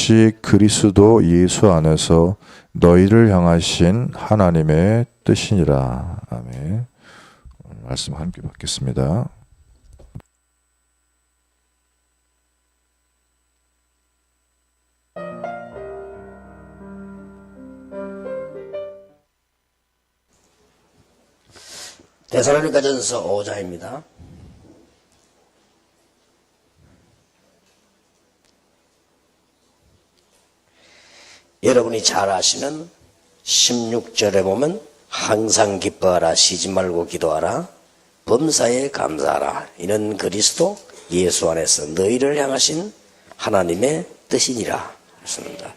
이것이 그리스도 예수 안에서 너희를 향하신 하나님의 뜻이니라. 아멘. 말씀 함께 받겠습니다. 데살로니가전서 5장입니다. 여러분이 잘 아시는 16절에 보면 항상 기뻐하라, 쉬지 말고 기도하라, 범사에 감사하라, 이는 그리스도 예수 안에서 너희를 향하신 하나님의 뜻이니라 했습니다.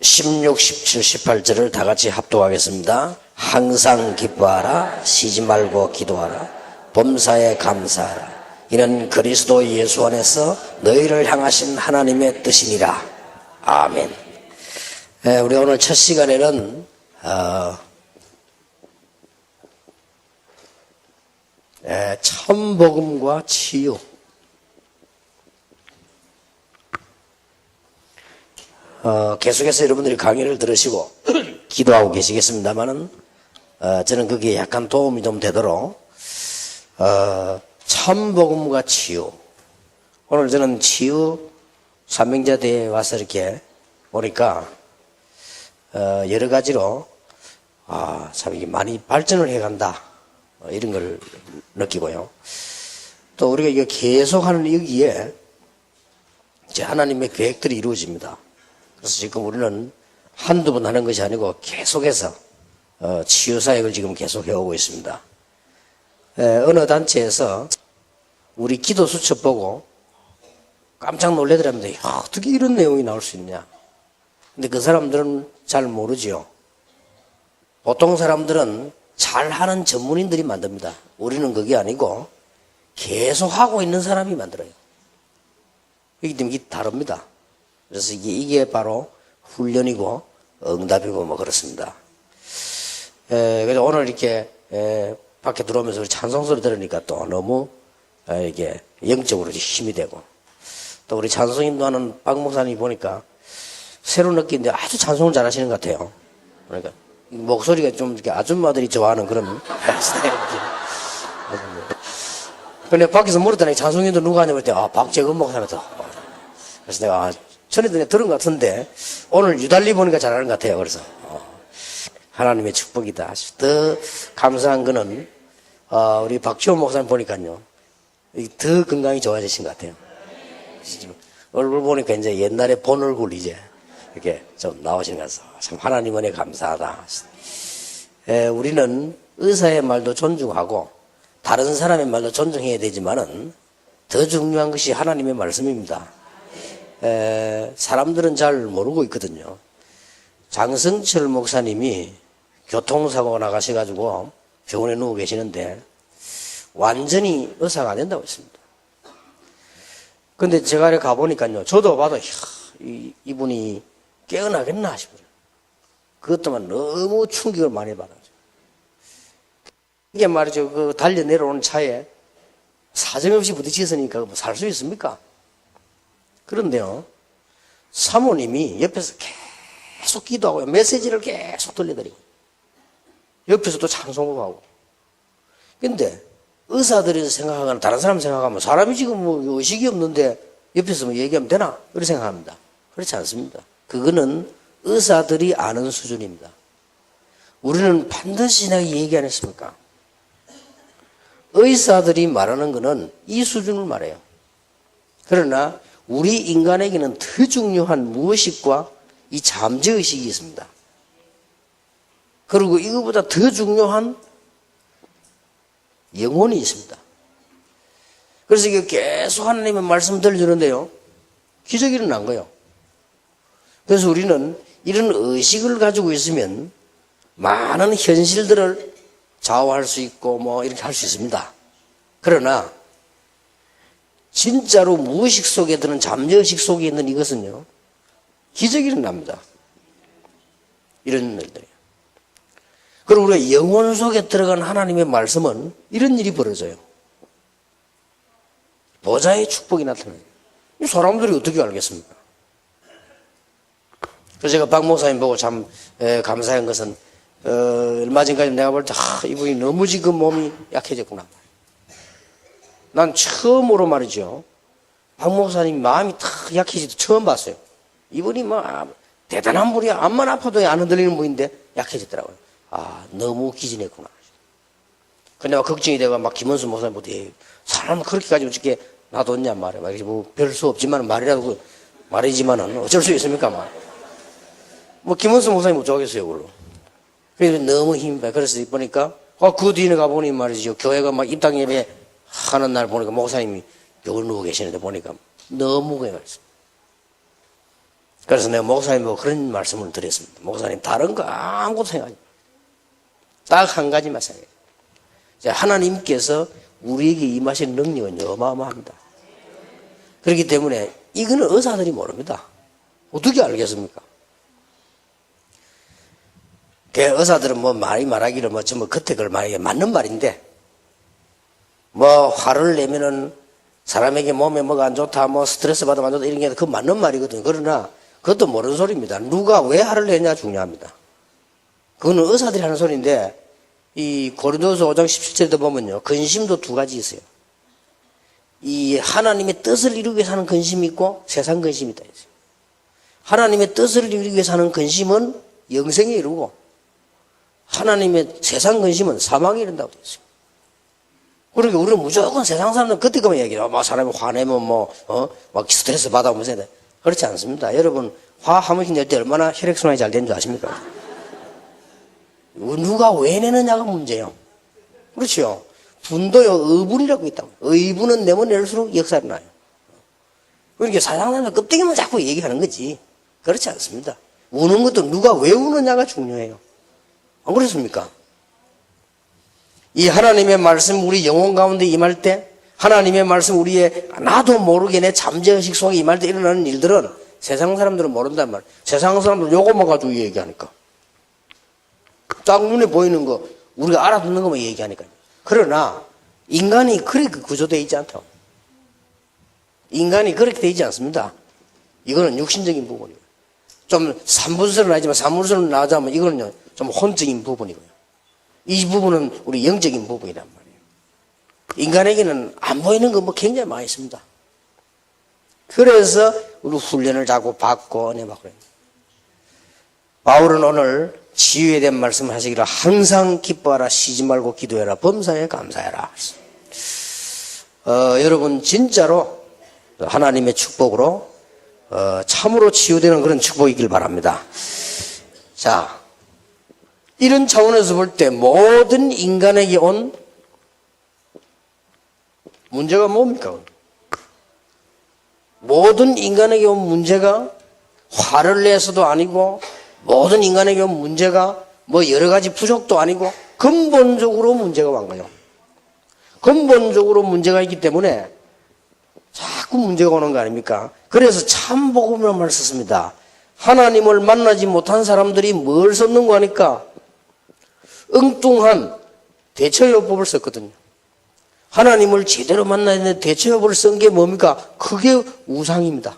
16, 17, 18절을 다 같이 합독하겠습니다. 항상 기뻐하라, 쉬지 말고 기도하라, 범사에 감사하라, 이는 그리스도 예수 안에서 너희를 향하신 하나님의 뜻이니라. 아멘. 우리 오늘 첫 시간에는 천복음과 치유, 계속해서 여러분들이 강의를 들으시고 기도하고 계시겠습니다만은 저는 거기에 약간 도움이 좀 되도록 천복음과 치유, 오늘 저는 치유 삼명자대에 와서 이렇게 보니까 여러 가지로 참 이게 많이 발전을 해간다, 이런 걸 느끼고요. 또 우리가 이거 계속하는 여기에 이제 하나님의 계획들이 이루어집니다. 그래서 지금 우리는 한두 번 하는 것이 아니고 계속해서 치유사역을 지금 계속 해오고 있습니다. 어느 단체에서 우리 기도 수첩 보고 깜짝 놀라더랍니다. 어떻게 이런 내용이 나올 수 있냐. 근데 그 사람들은 잘 모르지요. 보통 사람들은 잘하는 전문인들이 만듭니다. 우리는 그게 아니고 계속 하고 있는 사람이 만들어요. 그렇기 때문에 이게 다릅니다. 그래서 이게 바로 훈련이고 응답이고 뭐 그렇습니다. 그래서 오늘 이렇게 밖에 들어오면서 우리 찬송 소리 들으니까 또 너무 이게 영적으로 힘이 되고, 또 우리 찬송 인도하는 박 목사님 보니까 새로 느끼는데 아주 찬송을 잘하시는 것 같아요. 그러니까 목소리가 좀 이렇게 아줌마들이 좋아하는 그런 스타일이지. 근데 밖에서 물었더니 찬송인도 누가 하냐고 했더니 박재근 목사님이다. 그래서 내가 전에도 들은 것 같은데 오늘 유달리 보니까 잘하는 것 같아요. 그래서 하나님의 축복이다. 더 감사한 거는 우리 박지원 목사님 보니까요, 더 건강이 좋아지신 것 같아요. 얼굴 보니까 이제 옛날에 본 얼굴 이제 이렇게 좀 나오시는 것 같아서 참 하나님 은혜 감사하다. 우리는 의사의 말도 존중하고 다른 사람의 말도 존중해야 되지만은 더 중요한 것이 하나님의 말씀입니다. 사람들은 잘 모르고 있거든요. 장성철 목사님이 교통사고가 나가셔가지고 병원에 누워 계시는데 완전히 의사가 안 된다고 했습니다. 근데 제가 이렇게 가보니까요, 저도 봐도 이분이 깨어나겠나 싶어요. 그것도만 너무 충격을 많이 받아요. 이게 말이죠, 그 달려 내려오는 차에 사정없이 부딪혔으니까 살 수 있습니까? 그런데요, 사모님이 옆에서 계속 기도하고 메시지를 계속 들려드리고 옆에서도 찬송을 하고. 근데 의사들이 생각하거나 다른 사람 생각하면 사람이 지금 뭐 의식이 없는데 옆에서 뭐 얘기하면 되나? 그렇게 생각합니다. 그렇지 않습니다. 그거는 의사들이 아는 수준입니다. 우리는 반드시 내가 얘기 안 했습니까? 의사들이 말하는 거는 이 수준을 말해요. 그러나 우리 인간에게는 더 중요한 무의식과 이 잠재의식이 있습니다. 그리고 이거보다 더 중요한 영혼이 있습니다. 그래서 이게 계속 하나님의 말씀 들려주는데요, 기적이 일어난 거예요. 그래서 우리는 이런 의식을 가지고 있으면 많은 현실들을 좌우할 수 있고 뭐 이렇게 할 수 있습니다. 그러나 진짜로 무의식 속에 드는 잠재의식 속에 있는 이것은요, 기적이 일어납니다. 이런 일들이에요. 그리고 우리가 영혼 속에 들어간 하나님의 말씀은 이런 일이 벌어져요. 보좌의 축복이 나타나요. 이 사람들이 어떻게 알겠습니까? 그래서 제가 박 목사님 보고 참 감사한 것은 얼마 전까지 내가 볼 때 이분이 너무 지금 몸이 약해졌구나. 난 처음으로 말이죠. 박 목사님 마음이 탁 약해지도 처음 봤어요. 이분이 뭐 대단한 분이야. 암만 아파도 안 흔들리는 분인데 약해졌더라고요. 너무 기진했구나. 근데 막 걱정이 되고 막 김원수 목사님 보더니 사람을 그렇게까지 어떻게 놔뒀냐 말이야. 뭐별 수 없지만 말이라도 말이지만은 어쩔 수 있습니까? 뭐 김원수 목사님 어쩌겠어요, 그걸로. 그래서 너무 힘이 빠요. 그래서 보니까 그 뒤에 가보니 말이죠. 교회가 막 입당 예배 하는 날 보니까 목사님이 여기 누워 계시는데 보니까 너무 고생했어요. 그래서 내가 목사님하고 그런 말씀을 드렸습니다. 목사님 다른 거 아무것도 생각하지 딱 한 가지만 생각해요. 하나님께서 우리에게 임하신 능력은 어마어마합니다. 그렇기 때문에 이거는 의사들이 모릅니다. 어떻게 알겠습니까? 의사들은 뭐 말하기를 뭐 전부 겉에 걸 말하기 맞는 말인데 뭐 화를 내면은 사람에게 몸에 뭐가 안 좋다, 뭐 스트레스 받으면 안 좋다 이런 게 그거 맞는 말이거든요. 그러나 그것도 모르는 소리입니다. 누가 왜 화를 내냐 중요합니다. 그거는 의사들이 하는 소리인데 이 고린도서 5장 17절에도 보면요. 근심도 두 가지 있어요. 이 하나님의 뜻을 이루기 위해서 하는 근심이 있고 세상 근심이 있다. 하나님의 뜻을 이루기 위해서 하는 근심은 영생에 이루고 하나님의 세상 근심은 사망에 이른다고 되어 있어요. 그러니까 우리는 무조건 세상 사람들은 그때 그만 얘기해요. 막 사람이 화내면 막 스트레스 받아오면서 그렇지 않습니다. 여러분 화 한 번씩 낼 때 얼마나 혈액순환이 잘 되는 줄 아십니까? 누가 왜 내느냐가 문제예요. 그렇죠. 분도요 의분이라고 있다고. 의분은 내면 낼수록 역사를 나요. 그러니까 세상 사람들 껍데기만 자꾸 얘기하는 거지. 그렇지 않습니다. 우는 것도 누가 왜 우느냐가 중요해요. 안 그렇습니까? 이 하나님의 말씀 우리 영혼 가운데 임할 때 하나님의 말씀 우리의 나도 모르게 내 잠재의식 속에 임할 때 일어나는 일들은 세상 사람들은 모른단 말이에요. 세상 사람들은 요것만 가지고 얘기하니까. 딱 눈에 보이는 거 우리가 알아듣는 것만 얘기하니까. 그러나 인간이 그렇게 구조되어 있지 않다고. 인간이 그렇게 되어 있지 않습니다. 이거는 육신적인 부분이고요. 좀 삼분수는 아니지만 삼분수는 나자면 이거는요 좀 혼적인 부분이고요. 이 부분은 우리 영적인 부분이란 말이에요. 인간에게는 안 보이는 거 뭐 굉장히 많이 있습니다. 그래서 우리 훈련을 자꾸 받고 은혜 받고 그래요. 바울은 오늘 치유에 대한 말씀을 하시기를 항상 기뻐하라, 쉬지 말고 기도해라, 범사에 감사해라. 여러분 진짜로 하나님의 축복으로 참으로 치유되는 그런 축복이길 바랍니다. 자, 이런 차원에서 볼 때 모든 인간에게 온 문제가 뭡니까? 모든 인간에게 온 문제가 화를 내서도 아니고 모든 인간에게 온 문제가 뭐 여러 가지 부족도 아니고 근본적으로 문제가 온 거예요. 근본적으로 문제가 있기 때문에 자꾸 문제가 오는 거 아닙니까? 그래서 참복음이라는 말을 썼습니다. 하나님을 만나지 못한 사람들이 뭘 썼는가 하니까 엉뚱한 대처요법을 썼거든요. 하나님을 제대로 만나야 되는데 대처요법을 쓴 게 뭡니까? 그게 우상입니다.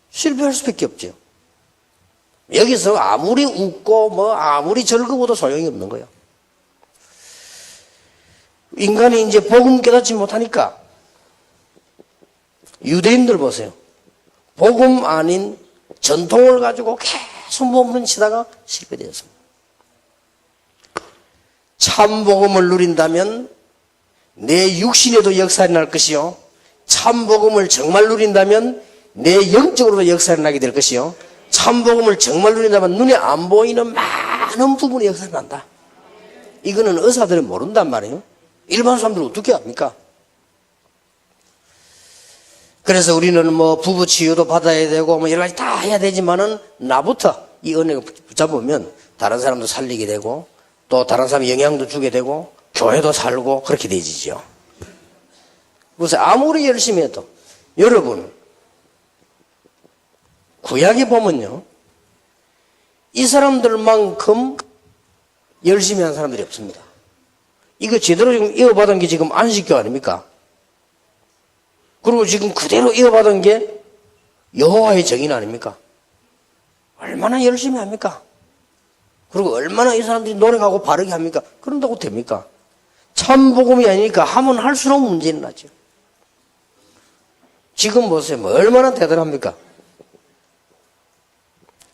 실패할 수밖에 없죠. 여기서 아무리 웃고 아무리 즐거워도 소용이 없는 거예요. 인간이 이제 복음 깨닫지 못하니까 유대인들 보세요. 복음 아닌 전통을 가지고 계속 몸부림 치다가 실패되었습니다. 참 복음을 누린다면 내 육신에도 역살이 날 것이요. 참 복음을 정말 누린다면 내 영적으로도 역살이 나게 될 것이요. 참 복음을 정말 누린다면 눈에 안 보이는 많은 부분에 역살이 난다. 이거는 의사들은 모른단 말이에요. 일반 사람들은 어떻게 합니까? 그래서 우리는 부부 치유도 받아야 되고 여러 가지 다 해야 되지만은 나부터 이 은혜를 붙잡으면 다른 사람도 살리게 되고 또 다른 사람 영향도 주게 되고 교회도 살고 그렇게 되지죠. 그래서 아무리 열심히 해도 여러분 구약에 보면요 이 사람들만큼 열심히 한 사람들이 없습니다. 이거 제대로 지금 이어받은 게 지금 안식교 아닙니까? 그리고 지금 그대로 이어받은 게 여호와의 정인 아닙니까? 얼마나 열심히 합니까? 그리고 얼마나 이 사람들이 노력하고 바르게 합니까? 그런다고 됩니까? 참 복음이 아니니까 하면 할수록 문제는 나죠. 지금 보세요. 뭐 얼마나 대단합니까?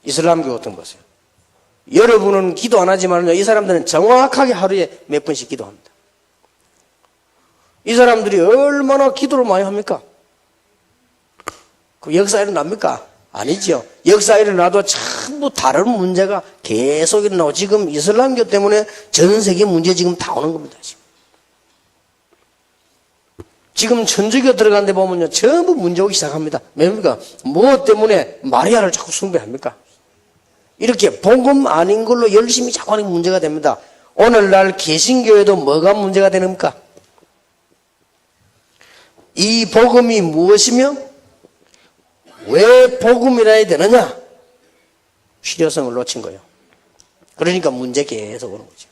이슬람교 같은 거 보세요. 여러분은 기도 안 하지만 이 사람들은 정확하게 하루에 몇 번씩 기도합니다. 이 사람들이 얼마나 기도를 많이 합니까? 그 역사 일어납니까? 아니죠. 역사 일어나도 전부 다른 문제가 계속 일어나고 지금 이슬람교 때문에 전 세계 문제 지금 다 오는 겁니다. 지금 천주교 들어간 데 보면요. 전부 문제 오기 시작합니다. 왜입니까? 뭐 때문에 마리아를 자꾸 숭배합니까? 이렇게 복음 아닌 걸로 열심히 자꾸 하는 문제가 됩니다. 오늘날 개신교에도 뭐가 문제가 되는가? 이 복음이 무엇이며 왜 복음이라 해야 되느냐? 필요성을 놓친 거예요. 그러니까 문제 계속 오는 거죠.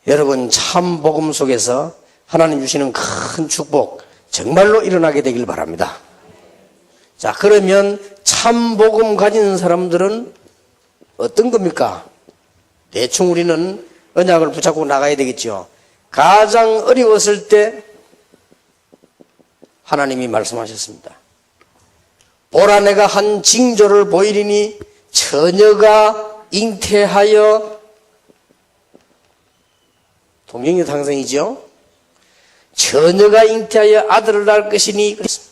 여러분 참 복음 속에서 하나님 주시는 큰 축복 정말로 일어나게 되길 바랍니다. 자, 그러면 참 복음 가진 사람들은 어떤 겁니까? 대충 우리는 언약을 붙잡고 나가야 되겠죠. 가장 어려웠을 때 하나님이 말씀하셨습니다. 보라 내가 한 징조를 보이리니 처녀가 잉태하여 동정녀 상생이죠. 처녀가 잉태하여 아들을 낳을 것이니 그랬습니다.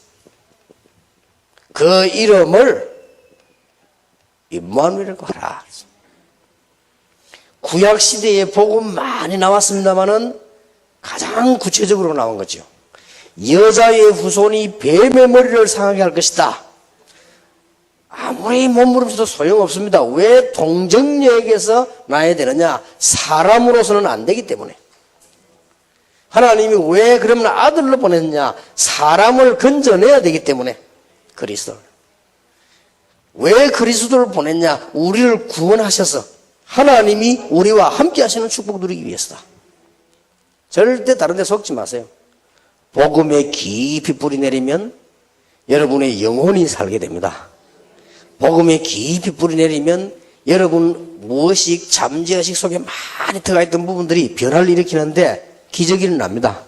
그 이름을 임마누엘이라고 하라. 구약 시대에 복음 많이 나왔습니다만은 가장 구체적으로 나온 거죠. 여자의 후손이 뱀의 머리를 상하게 할 것이다. 아무리 몸부림쳐도 소용없습니다. 왜 동정녀에게서 나야 되느냐? 사람으로서는 안 되기 때문에. 하나님이 왜 그러면 아들로 보냈냐? 사람을 건져내야 되기 때문에. 그리스도를. 왜 그리스도를 보냈냐? 우리를 구원하셔서 하나님이 우리와 함께 하시는 축복 누리기 위해서다. 절대 다른 데 속지 마세요. 복음에 깊이 뿌리 내리면 여러분의 영혼이 살게 됩니다. 복음에 깊이 뿌리 내리면 여러분 무의식, 잠재의식 속에 많이 들어가 있던 부분들이 변화를 일으키는데 기적이 일어납니다.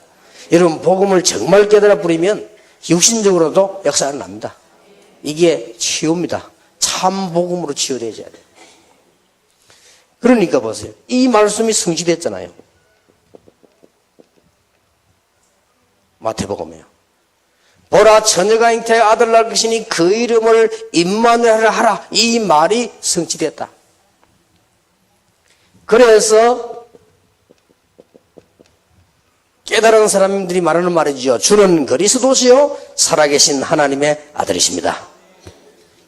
여러분 복음을 정말 깨달아 뿌리면 육신적으로도 역사가 납니다. 이게 치유입니다. 참 복음으로 치유되어야 돼요. 그러니까 보세요. 이 말씀이 성취됐잖아요. 마태복음이요. 보라 처녀가 잉태하여 아들 낳을 것이니 그 이름을 임마누엘이라 하라. 이 말이 성취됐다. 그래서 깨달은 사람들이 말하는 말이죠. 주는 그리스도시요 살아계신 하나님의 아들이십니다.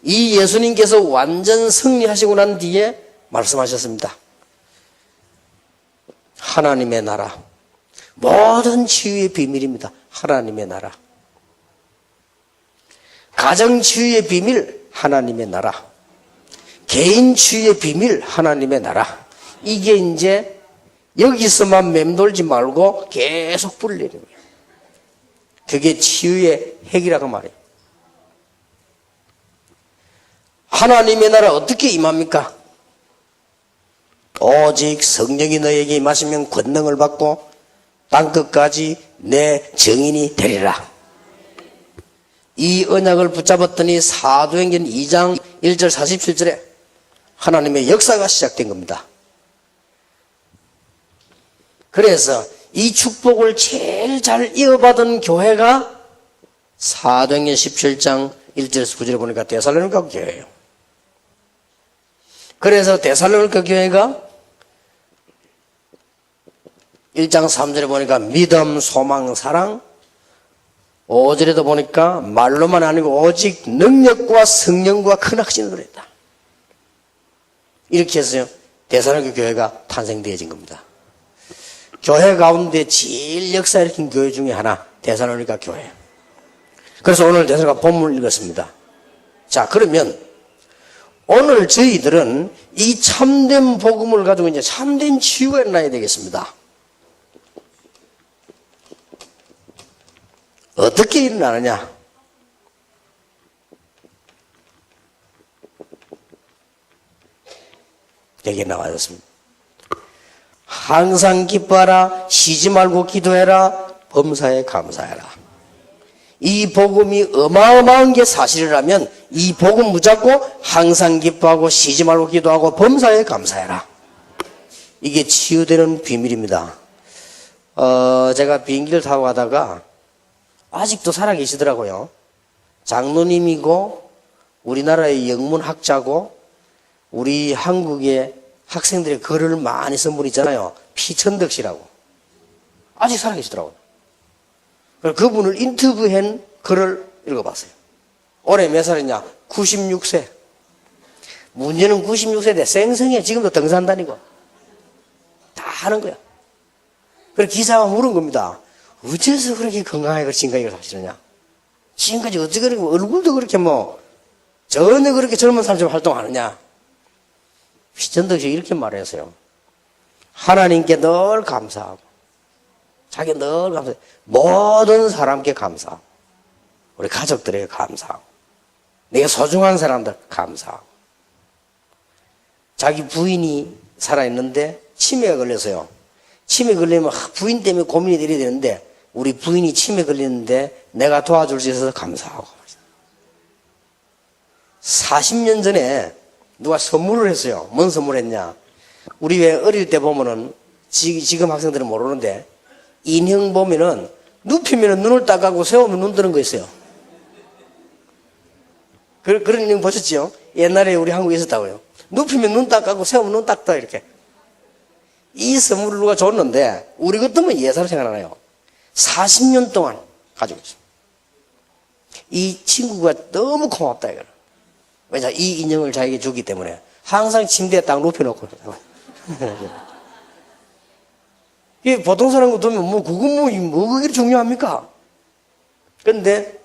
이 예수님께서 완전 승리하시고 난 뒤에 말씀하셨습니다. 하나님의 나라. 모든 치유의 비밀입니다. 하나님의 나라. 가정 치유의 비밀 하나님의 나라. 개인 치유의 비밀 하나님의 나라. 이게 이제 여기서만 맴돌지 말고 계속 뿌리려는 거예요. 그게 치유의 핵이라고 말해요. 하나님의 나라 어떻게 임합니까? 오직 성령이 너에게 임하시면 권능을 받고 땅끝까지 내 증인이 되리라. 이 언약을 붙잡았더니 사도행전 2장 1절 47절에 하나님의 역사가 시작된 겁니다. 그래서 이 축복을 제일 잘 이어받은 교회가 사도행전 17장 1절에서 9절에 보니까 데살로니가 교회예요. 그래서 데살로니가 교회가 1장 3절에 보니까 믿음, 소망, 사랑, 5절에도 보니까 말로만 아니고 오직 능력과 성령과 큰 확신을 드렸다. 이렇게 해서 데살로니가 교회가 탄생되어진 겁니다. 교회 가운데 제일 역사 일으킨 교회 중에 하나, 데살로니가 교회. 그래서 오늘 데살로니가 본문을 읽었습니다. 자, 그러면 오늘 저희들은 이 참된 복음을 가지고 이제 참된 치유가 일어나야 되겠습니다. 어떻게 일어나느냐? 여기에 나와있습니다. 항상 기뻐하라, 쉬지 말고 기도해라, 범사에 감사해라. 이 복음이 어마어마한 게 사실이라면 이 복음 붙잡고 항상 기뻐하고 쉬지 말고 기도하고 범사에 감사해라. 이게 치유되는 비밀입니다. 제가 비행기를 타고 가다가 아직도 살아계시더라고요. 장로님이고 우리나라의 영문학자고 우리 한국의 학생들의 글을 많이 쓴 분 있잖아요. 피천덕 씨라고. 아직 살아계시더라고요. 그래서 그분을 인터뷰한 글을 읽어봤어요. 올해 몇 살이냐? 96세. 문제는 96세인데 생생해. 지금도 등산 다니고. 다 하는 거야. 그래서 기사가 물은 겁니다. 어째서 그렇게 건강하게 지금까지 사시느냐? 지금까지 어떻게 그렇게 얼굴도 그렇게 전혀 그렇게 젊은 사람처럼 활동하느냐? 피천덕 씨 이렇게 말했어요. 하나님께 늘 감사하고 자기 늘 감사해. 모든 사람께 감사하고 우리 가족들에게 감사하고 내가 소중한 사람들 감사하고 자기 부인이 살아있는데 치매가 걸려서요. 치매 걸리면 부인 때문에 고민이 되어야 되는데 우리 부인이 치매 걸리는데 내가 도와줄 수 있어서 감사하고 40년 전에 누가 선물을 했어요. 뭔 선물했냐? 우리 왜 어릴 때 보면은 지금 학생들은 모르는데 인형 보면은 눕히면은 눈을 딱 감고 세우면 눈 뜨는 거 있어요. 그런 인형 보셨지요? 옛날에 우리 한국에 있었다고요. 눕히면 눈 딱 감고 세우면 눈 딱 떠 이렇게. 이 선물을 누가 줬는데 우리 같으면 예사로 생각나요. 40년 동안 가지고 있어요. 이 친구가 너무 고맙다 이거는. 왜냐 이 인형을 자기에게 주기 때문에 항상 침대에 딱 눕혀놓고 이게 보통 사람 같으면 그건 그게 중요합니까? 근데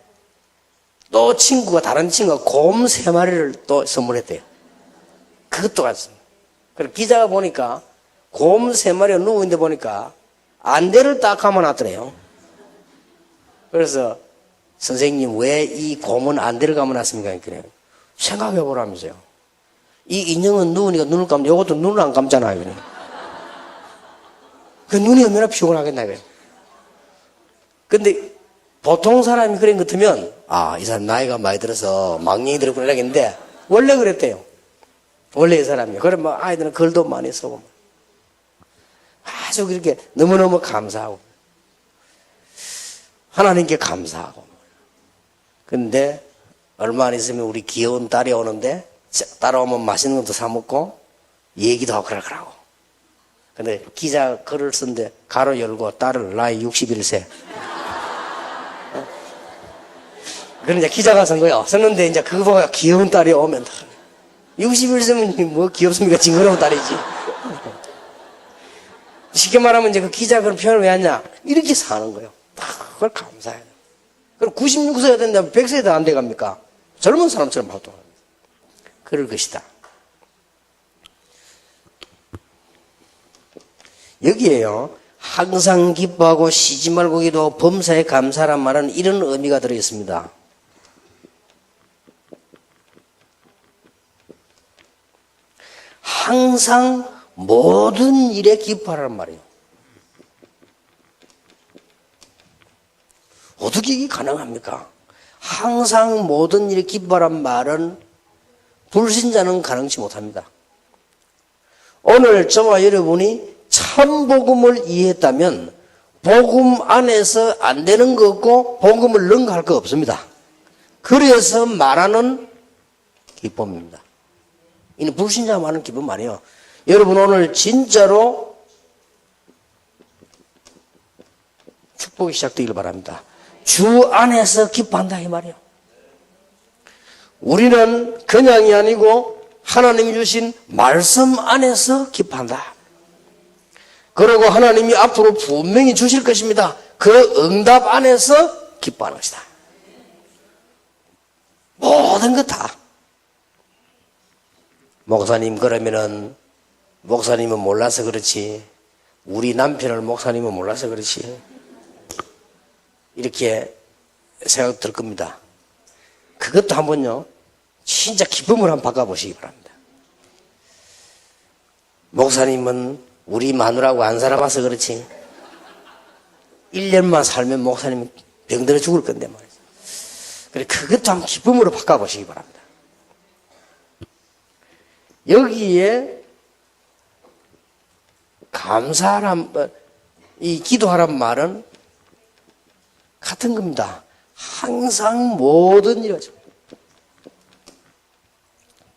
또 다른 친구가 곰 3마리를 또 선물했대요. 그것도 같습니다. 그래서 기자가 보니까 곰 3마리가 누워있는데 보니까 안대를 딱 감아놨더래요. 그래서 선생님 왜 이 곰은 안대를 감아놨습니까? 그래요. 생각해보라면서요. 이 인형은 누우니까 눈을 감는데 이것도 눈을 안 감잖아요. 그냥. 그 눈이 얼마나 피곤하겠나. 그래. 근데 보통 사람이 그런 것 같으면 이 사람 나이가 많이 들어서 망령이 들었구나 이러겠는데 원래 그랬대요. 원래 이 사람이. 그러면 아이들은 글도 많이 쓰고 아주 그렇게 너무너무 감사하고 하나님께 감사하고 근데 얼마 안 있으면 우리 귀여운 딸이 오는데 따라오면 맛있는 것도 사 먹고 얘기도 하고 그러더라고. 근데 기자 글을 쓴데 가로 열고 딸을 나이 61세. 그런 이제 기자가 쓴 거예요. 썼는데 이제 그거 보고 귀여운 딸이 오면 61세면 뭐 귀엽습니까? 징그러운 딸이지. 쉽게 말하면 이제 그 기자 그런 표현을 왜 하냐? 이렇게 사는 거예요. 그걸 감사해요. 그럼 96세가 된다면 100세도 안 돼갑니까? 젊은 사람처럼 활동합니다. 그럴 것이다. 여기에요. 항상 기뻐하고 쉬지 말고 기도하고 범사에 감사란 말은 이런 의미가 들어있습니다. 항상 모든 일에 기뻐하라는 말이에요. 어떻게 이게 가능합니까? 항상 모든 일에 기뻐하란 말은 불신자는 가능치 못합니다. 오늘 저와 여러분이 참 복음을 이해했다면 복음 안에서 안 되는 거 없고 복음을 능가할 거 없습니다. 그래서 말하는 기쁨입니다. 이는 불신자가 말하는 기쁨 아니에요. 여러분 오늘 진짜로 축복이 시작되길 바랍니다. 주 안에서 기뻐한다 이 말이에요. 우리는 그냥이 아니고 하나님이 주신 말씀 안에서 기뻐한다. 그리고 하나님이 앞으로 분명히 주실 것입니다. 그 응답 안에서 기뻐하는 것이다. 모든 것 다. 목사님 그러면은 목사님은 몰라서 그렇지 우리 남편을 목사님은 몰라서 그렇지 이렇게 생각 들 겁니다. 그것도 한번요 진짜 기쁨을 한번 바꿔보시기 바랍니다. 목사님은 우리 마누라하고 안 살아봐서 그렇지 1년만 살면 목사님은 병들어 죽을 건데 말이죠. 그래 그것도 한번 기쁨으로 바꿔보시기 바랍니다. 여기에 감사하란 이 기도하란 말은 같은 겁니다. 항상 모든 일을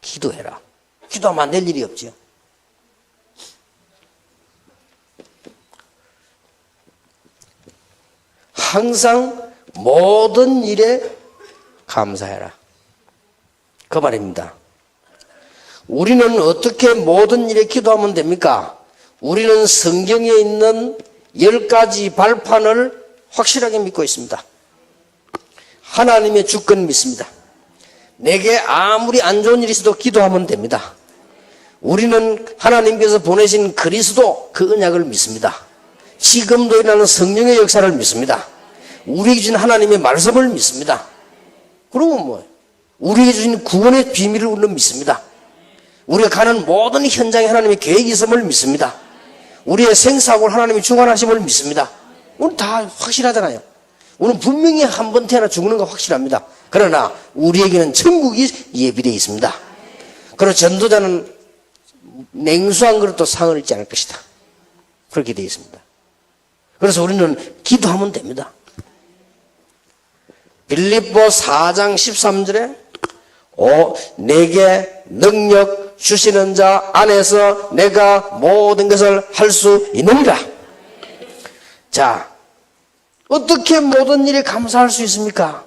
기도해라. 기도하면 안 될 일이 없죠. 항상 모든 일에 감사해라. 그 말입니다. 우리는 어떻게 모든 일에 기도하면 됩니까? 우리는 성경에 있는 10가지 발판을 확실하게 믿고 있습니다. 하나님의 주권 믿습니다. 내게 아무리 안 좋은 일이 있어도 기도하면 됩니다. 우리는 하나님께서 보내신 그리스도 그 언약을 믿습니다. 지금도 일어나는 성령의 역사를 믿습니다. 우리에게 주신 하나님의 말씀을 믿습니다. 그러면 뭐예요? 우리에게 주신 구원의 비밀을 우리는 믿습니다. 우리가 가는 모든 현장에 하나님의 계획이 있음을 믿습니다. 우리의 생사고를 하나님이 주관하심을 믿습니다. 우리는 다 확실하잖아요. 우리는 분명히 한 번 태어나 죽는 거 확실합니다. 그러나 우리에게는 천국이 예비되어 있습니다. 그리고 전도자는 냉수한 그릇도 상을 잃지 않을 것이다. 그렇게 되어 있습니다. 그래서 우리는 기도하면 됩니다. 빌립보 4장 13절에 내게 능력 주시는 자 안에서 내가 모든 것을 할 수 있느니라. 자, 어떻게 모든 일에 감사할 수 있습니까?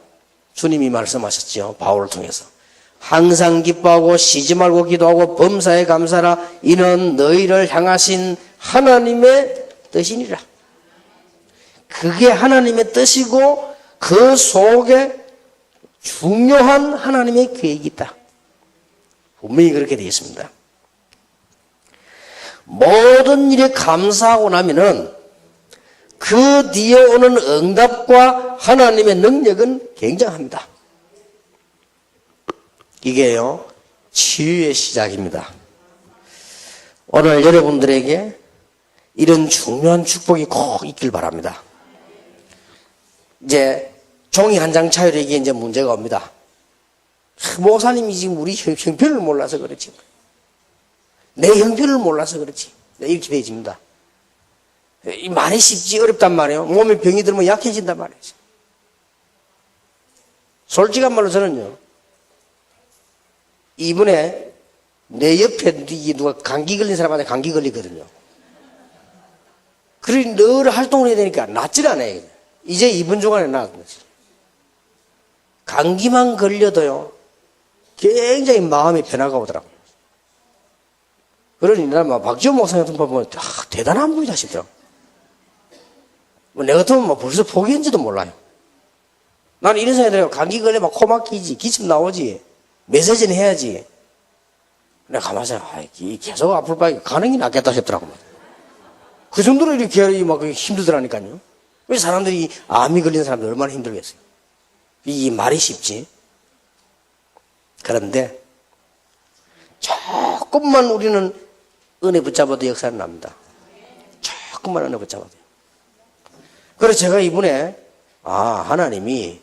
주님이 말씀하셨죠. 바울을 통해서. 항상 기뻐하고 쉬지 말고 기도하고 범사에 감사하라. 이는 너희를 향하신 하나님의 뜻이니라. 그게 하나님의 뜻이고 그 속에 중요한 하나님의 계획이 있다. 분명히 그렇게 되어 있습니다. 모든 일에 감사하고 나면은 그 뒤에 오는 응답과 하나님의 능력은 굉장합니다. 이게요, 치유의 시작입니다. 오늘 여러분들에게 이런 중요한 축복이 꼭 있길 바랍니다. 이제 종이 한 장 차이로 이게 이제 문제가 옵니다. 목사님이 지금 우리 형편을 몰라서 그렇지. 내 형편을 몰라서 그렇지. 이렇게 되어집니다. 이 말이 쉽지 어렵단 말이에요. 몸에 병이 들면 약해진단 말이죠. 솔직한 말로 저는요, 이번에 내 옆에 누가 감기 걸린 사람한테 감기 걸리거든요. 그러니 늘 활동을 해야 되니까 낫질 않아요. 이제 2분 중간에 나았습니다. 감기만 걸려도요, 굉장히 마음의 변화가 오더라고요. 그러니 나는 박지원 목사님 같은 거 보면 대단한 분이다 싶더라고요. 내 같으면 벌써 포기했는지도 몰라요. 나는 이런 생각이 들어요. 감기 걸리면 코 막히지, 기침 나오지, 메시지는 해야지. 내가 가만히 생각해, 계속 아플 바에 가능이 낫겠다 싶더라고요. 그 정도로 이렇게 막 힘들더라니까요. 왜 사람들이 암이 걸린 사람들 얼마나 힘들겠어요. 이 말이 쉽지. 그런데 조금만 우리는 은혜 붙잡아도 역사는 납니다. 조금만 은혜 붙잡아도. 그래서 제가 이번에 하나님이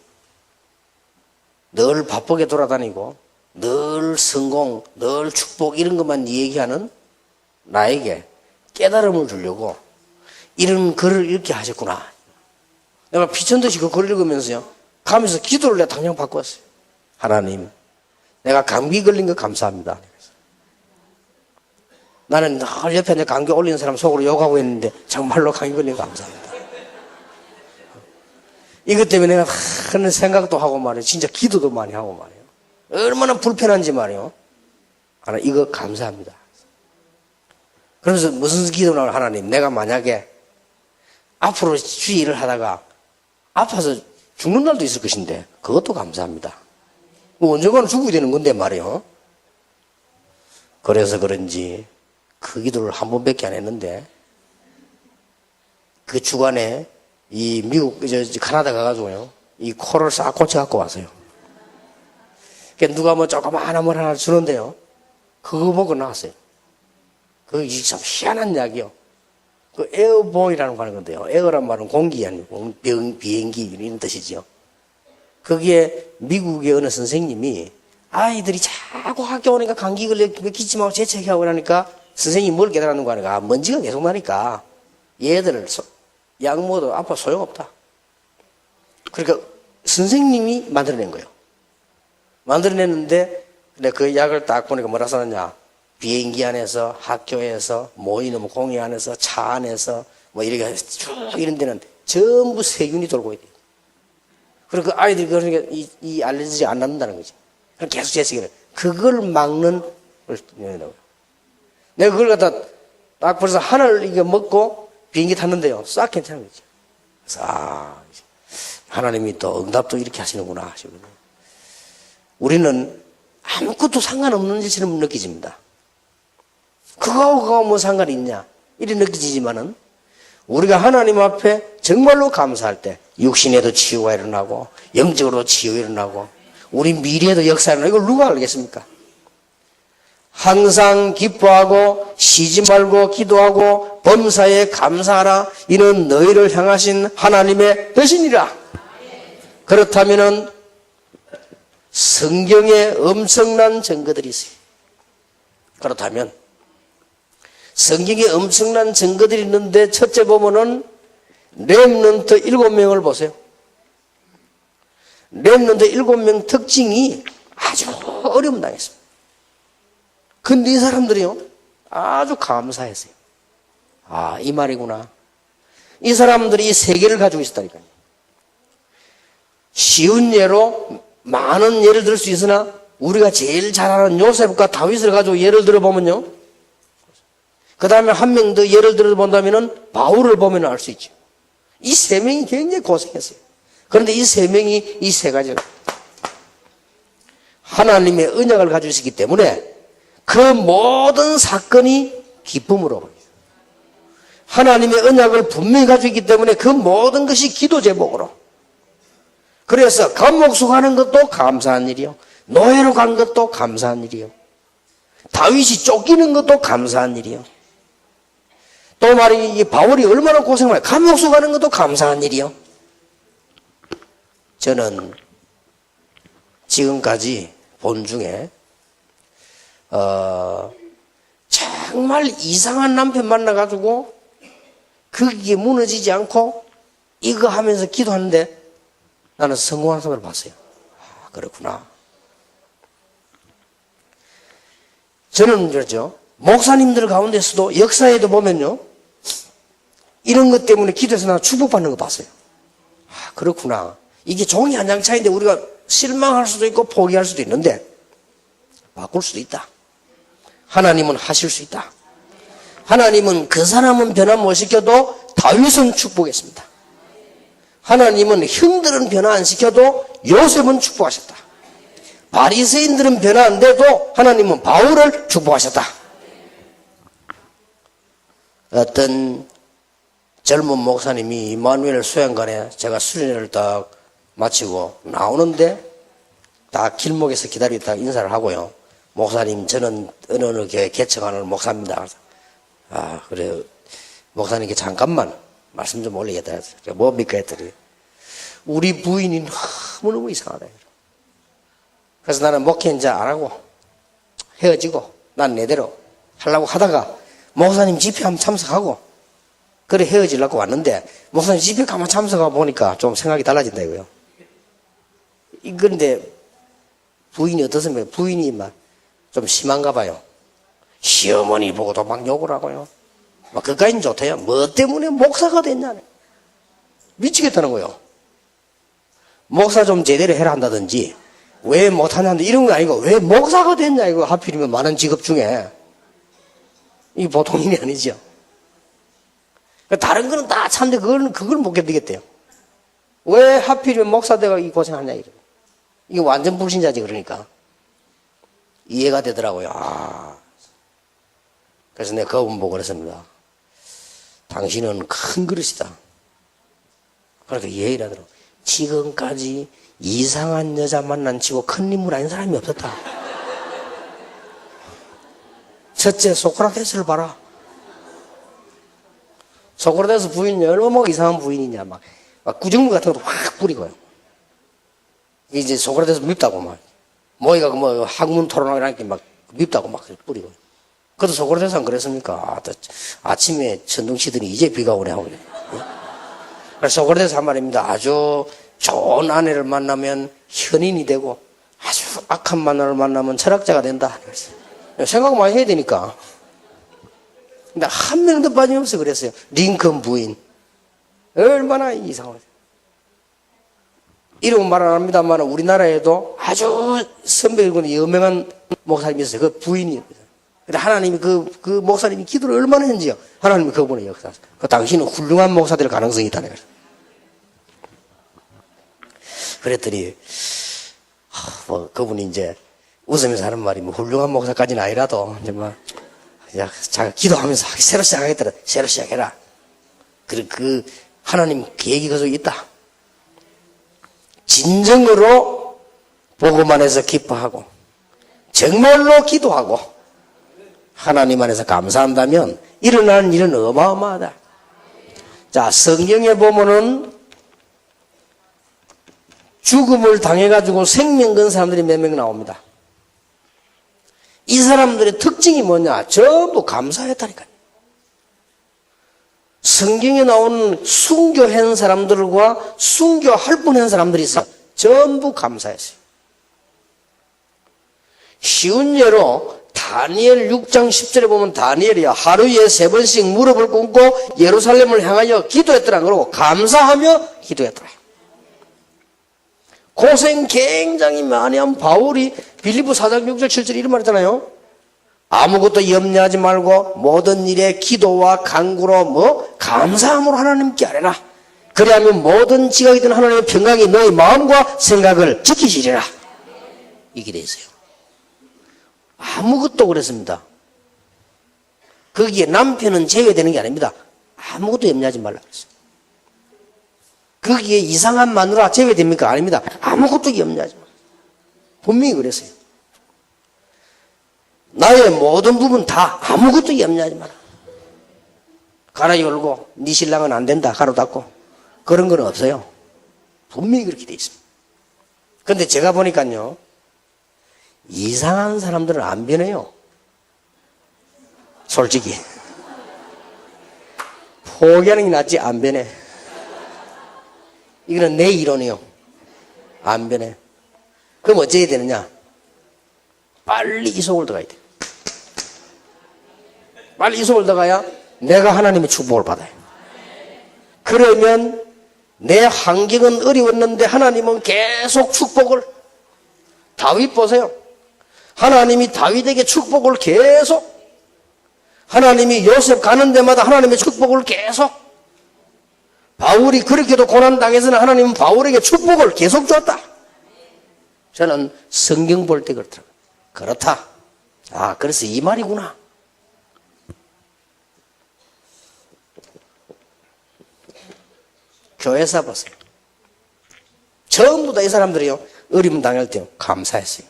늘 바쁘게 돌아다니고 늘 성공, 늘 축복 이런 것만 얘기하는 나에게 깨달음을 주려고 이런 글을 읽게 하셨구나. 내가 피천듯이 그 글을 읽으면서요, 가면서 기도를 내가 당장 바꿨어요. 하나님, 내가 감기 걸린 거 감사합니다. 나는 늘 옆에 내 감기 올리는 사람 속으로 욕하고 있는데 정말로 감기 걸린 거 감사합니다. 이것 때문에 내가 하는 생각도 하고 말이에요. 진짜 기도도 많이 하고 말이에요. 얼마나 불편한지 말이에요. 하나 이거 감사합니다. 그러면서 무슨 기도를 하면 하나님, 내가 만약에 앞으로 주의 일을 하다가 아파서 죽는 날도 있을 것인데 그것도 감사합니다. 언젠가는 죽어야 되는 건데 말이에요. 그래서 그런지 그 기도를 한 번밖에 안 했는데 그 주간에 이 미국, 카나다 가가지고요, 이 코를 싹 고쳐갖고 왔어요. 그러니까 누가 뭐 조그마한 뭘 하나 주는데요, 그거 보고 나왔어요. 그게 참 희한한 이야기요. 그 에어보이라는 거 하는 건데요. 에어란 말은 공기 아니고 비행기 이런 뜻이지요. 거기에 미국의 어느 선생님이 아이들이 자꾸 학교 오니까 감기 걸려 기침하고 재채기하고 그러니까 선생님이 뭘 깨달았는 거 아니까 먼지가 계속 나니까 얘들을 약 먹어도 아파 소용없다. 그러니까 선생님이 만들어낸 거예요. 만들어냈는데 근데 그 약을 딱 보니까 뭐라 써놨냐. 비행기 안에서 학교에서 모이는 공회 안에서 차 안에서 뭐 이렇게 쭉 이런 데는 전부 세균이 돌고 있대요. 그리고 그 아이들이 그러니까 이 알레르기 안 낫는다는 거지. 계속 재채기를. 그걸 막는 걸 내가 그걸 갖다 딱 벌써 하나를 이게 먹고 비행기 탔는데요. 싹 괜찮은 거지. 그래서 하나님이 또 응답도 이렇게 하시는구나 하시거든요. 우리는 아무것도 상관없는 일처럼 느껴집니다. 그거하고 뭐 상관이 있냐 이렇게 느껴지지만은 우리가 하나님 앞에 정말로 감사할 때 육신에도 치유가 일어나고 영적으로 치유가 일어나고 우리 미래에도 역사가 일어나고 이걸 누가 알겠습니까? 항상 기뻐하고 쉬지 말고 기도하고 범사에 감사하라. 이는 너희를 향하신 하나님의 뜻이니라. 그렇다면은 성경에 엄청난 증거들이 있어요. 그렇다면 성경에 엄청난 증거들이 있는데 첫째 보면은 렘넌트 7명을 보세요. 렘넌트 7명 특징이 아주 어려움 당했습니다. 근데 이 사람들이요 아주 감사했어요. 아, 이 말이구나. 이 사람들이 이 세계를 가지고 있었다니까요. 쉬운 예로 많은 예를 들 수 있으나 우리가 제일 잘 아는 요셉과 다윗을 가지고 예를 들어보면요. 그 다음에 한 명 더 예를 들어본다면 바울을 보면 알 수 있죠. 이 세 명이 굉장히 고생했어요. 그런데 이 세 명이 이 세 가지를 하나님의 언약을 가지고 있었기 때문에 그 모든 사건이 기쁨으로 하나님의 언약을 분명히 가지고 있기 때문에 그 모든 것이 기도 제목으로 그래서 감옥소 가는 것도 감사한 일이요. 노예로 간 것도 감사한 일이요. 다윗이 쫓기는 것도 감사한 일이요. 또 말이 바울이 얼마나 고생을 감옥소 가는 것도 감사한 일이요. 저는 지금까지 본 중에 정말 이상한 남편 만나가지고 그게 무너지지 않고 이거 하면서 기도하는데 나는 성공한 사람을 봤어요. 아, 그렇구나. 저는 그렇죠. 목사님들 가운데서도 역사에도 보면요. 이런 것 때문에 기도해서 나 축복받는 거 봤어요. 아, 그렇구나. 이게 종이 한 장 차이인데 우리가 실망할 수도 있고 포기할 수도 있는데 바꿀 수도 있다. 하나님은 하실 수 있다. 하나님은 그 사람은 변화 못 시켜도 다윗은 축복했습니다. 하나님은 형들은 변화 안 시켜도 요셉은 축복하셨다. 바리새인들은 변화 안 돼도 하나님은 바울을 축복하셨다. 어떤 젊은 목사님이 이마누엘 수양관에 제가 수련회를 딱 마치고 나오는데 딱 길목에서 기다리다가 인사를 하고요. 목사님 저는 어느 교회 개척하는 목사입니다. 아 그래요. 목사님께 잠깐만 말씀 좀 올리겠다 해서 뭡니까 했더니 우리 부인이 너무너무 이상하다. 그래서 나는 목회 이제 안 하고 헤어지고 난 내대로 하려고 하다가 목사님 집회 한번 참석하고 그래 헤어지려고 왔는데 목사님 집회 가만 참석하고 보니까 좀 생각이 달라진다 이거요. 그런데 부인이 어떻습니까? 부인이 막 좀 심한가 봐요. 시어머니 보고도 막 욕을 하고요. 막 그까지는 좋대요. 뭐 때문에 목사가 됐냐. 미치겠다는 거예요. 목사 좀 제대로 해라 한다든지 왜 못하냐는데 이런 거 아니고 왜 목사가 됐냐 이거 하필이면 많은 직업 중에 이게 보통 일이 아니죠. 다른 거는 다 참는데 그걸 못 견디겠대요. 왜 하필이면 목사대가 이 고생하냐 이거. 이게 완전 불신자지 그러니까. 이해가 되더라고요. 아. 그래서 내가 그분 보고 그랬습니다. 당신은 큰 그릇이다. 그러니까 이해를 하더라고요. 지금까지 이상한 여자 만난 치고 큰 인물 아닌 사람이 없었다. 첫째 소크라테스를 봐라. 소크라테스 부인이 얼마나 이상한 부인이냐. 막 구정물 같은 것도 확 뿌리고요. 이제 소크라테스 밉다고 막. 모이가 뭐 학문 토론하니까 막 밉다고 막 뿌리고. 그래도 소크라테스는 그랬습니까? 아침에 천둥 치더니 이제 비가 오네 하고. 그래서 소크라테스 한 말입니다. 아주 좋은 아내를 만나면 현인이 되고 아주 악한 만화를 만나면 철학자가 된다. 생각 많이 해야 되니까. 근데 한 명도 빠짐없이 그랬어요. 링컨 부인. 얼마나 이상하죠. 이름은 말 안 합니다만 우리나라에도 아주 선배이고 유명한 목사님이 있어요. 그 부인이었어요. 근데 하나님이 그 목사님이 기도를 얼마나 했는지요. 하나님이 그분의 역사. 당신은 훌륭한 목사 될 가능성이 있다는 거예요. 그랬더니 뭐 그분이 이제 웃으면서 하는 말이 뭐 훌륭한 목사까지는 아니라도 이제 막 자가 기도하면서 새로 시작하겠더라. 새로 시작해라. 그 하나님 계획이 그 속에 있다. 진정으로 보고만 해서 기뻐하고 정말로 기도하고 하나님 안에서 감사한다면 일어나는 일은 어마어마하다. 자, 성경에 보면은 죽음을 당해가지고 생명 건 사람들이 몇 명 나옵니다. 이 사람들의 특징이 뭐냐? 전부 감사했다니까요. 성경에 나오는 순교한 사람들과 순교할 뻔한 사람들이 있어요. 전부 감사했어요. 쉬운 예로 다니엘 6장 10절에 보면 다니엘이 하루에 3번씩 무릎을 꿇고 예루살렘을 향하여 기도했더라. 그러고 감사하며 기도했더라. 고생 굉장히 많이 한 바울이 빌립보 4장 6절 7절 이런 말 했잖아요. 아무것도 염려하지 말고 모든 일에 기도와 간구로 감사함으로 하나님께 아뢰라. 그리하면 모든 지각이든 하나님의 평강이 너의 마음과 생각을 지키시리라. 이게 돼 있어요. 아무것도 그랬습니다. 거기에 남편은 제외되는 게 아닙니다. 아무것도 염려하지 말라 그랬어요. 거기에 이상한 마누라 제외됩니까? 아닙니다. 아무것도 염려하지 말라. 분명히 그랬어요. 나의 모든 부분 다 아무것도 염려하지 마라. 가라 열고 네 신랑은 안 된다 가로 닫고 그런 건 없어요. 분명히 그렇게 돼 있습니다. 그런데 제가 보니까요 이상한 사람들은 안 변해요. 솔직히 포기하는 게 낫지 안 변해. 이거는 내 이론이에요. 안 변해. 그럼 어찌해야 되느냐? 빨리 이속을 들어가야 돼. 빨리 이속을 들어가야 내가 하나님의 축복을 받아요. 그러면 내 환경은 어려웠는데 하나님은 계속 축복을. 다윗 보세요. 하나님이 다윗에게 축복을 계속. 하나님이 요셉 가는 데마다 하나님의 축복을 계속. 바울이 그렇게도 고난당해서는 하나님은 바울에게 축복을 계속 줬다. 저는 성경 볼 때 그렇더라고요. 그렇다. 아, 그래서 이 말이구나. 교회사 보세요. 전부 다 이 사람들이요, 어려움 당할 때 감사했어요.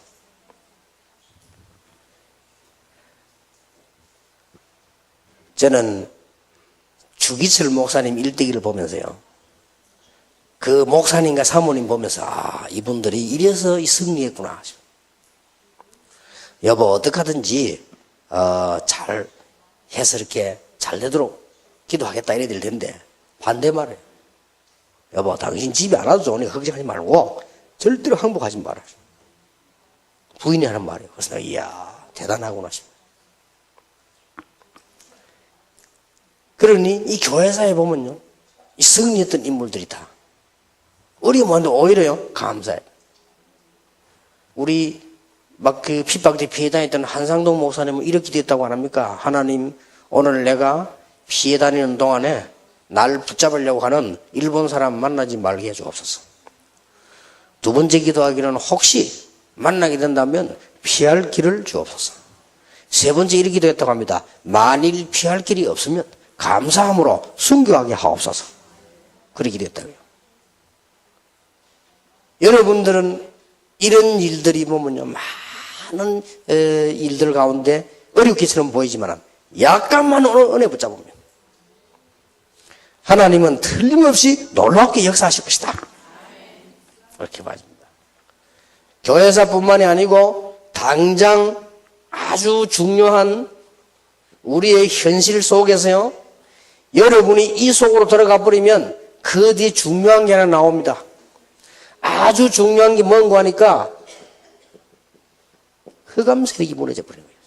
저는 주기철 목사님 일대기를 보면서요, 그 목사님과 사모님 보면서, 아, 이분들이 이래서 승리했구나. 여보, 어떡하든지, 잘 해서 이렇게 잘 되도록 기도하겠다 이래야 될 텐데, 반대 말이에요. 여보, 당신 집에 안 와도 좋으니까 걱정하지 말고, 절대로 항복하지 마라. 부인이 하는 말이에요. 그래서 내가, 이야, 대단하구나 싶어요. 그러니, 이 교회사에 보면요, 이 승리했던 인물들이 다, 어려움한데 오히려요, 감사해요. 우리, 막 그 핍박대 피해 다녔던 한상동 목사님은 이렇게 됐다고 안 합니까? 하나님, 오늘 내가 피해 다니는 동안에 날 붙잡으려고 하는 일본 사람 만나지 말게 해주옵소서. 두 번째 기도하기는 혹시 만나게 된다면 피할 길을 주옵소서. 세 번째 이렇게 기도했다고 합니다. 만일 피할 길이 없으면 감사함으로 순교하게 하옵소서. 그렇게 기도했다고요. 여러분들은 이런 일들이 보면요, 많은 일들 가운데 어렵기처럼 보이지만 약간만 은혜 붙잡으면 하나님은 틀림없이 놀랍게 역사하실 것이다. 그렇게 봐집니다. 교회사뿐만이 아니고 당장 아주 중요한 우리의 현실 속에서요, 여러분이 이 속으로 들어가 버리면 그 뒤에 중요한 게 하나 나옵니다. 아주 중요한 게 뭔가 하니까 흑암 세력이 무너져 버린 거예요.